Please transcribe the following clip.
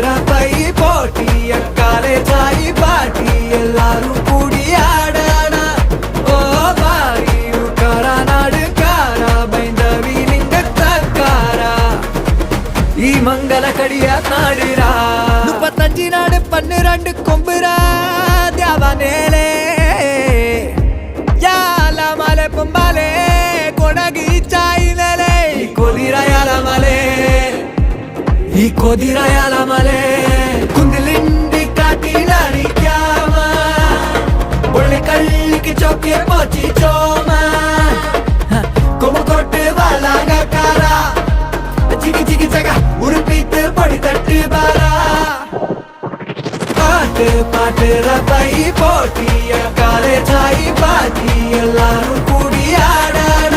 ரப்பை போட்டிய காலேஜாயி பாட்டி எல்லாரும் கூடி ஆடானா ஓ பாரியூ காரா நாடு காரா பைந்தவி லிங்க தக்காரா ಈ ಮಂಗಲ ಕಡಿಯ ನಾಡಿರಾ 35 ನಾಡು 12 ಕೊಂಬುರಾ ದ್ಯಾವನೇಲೆ ಯಾಲ ಮಲೆ ಪೊಂಬಾಲೆ ಕೊಡಗಿ ಚಾಯಿನಲೆ ಈ ಕೊದಿರಾಯಲ ಮಲೆ ಕುಂದಿಲಿಂಡಿ ಕಾಟಿಲಾಡಿ ಕ್ಯಾಮ ಒಳ್ಳೆ ಕಳ್ಳಿಗೆ ಚೌಕೆ ಪೋಚಿ ಚೋಮ ಕೊಮ್ಮ ಕೊಟ್ಟು ಬಾಲಾಗ ಕಾರ ಜಿಗಿ ಜಿಗಿ ಜಗ ಉಡುಪಿತ್ತು ಪಡಿ ತಟ್ಟಿ ಬಾರ பாட்டு பாட்டு ரப்பை போட்டிய காலேஜாயி பாட்டி எல்லாரும் கூடி ஆடான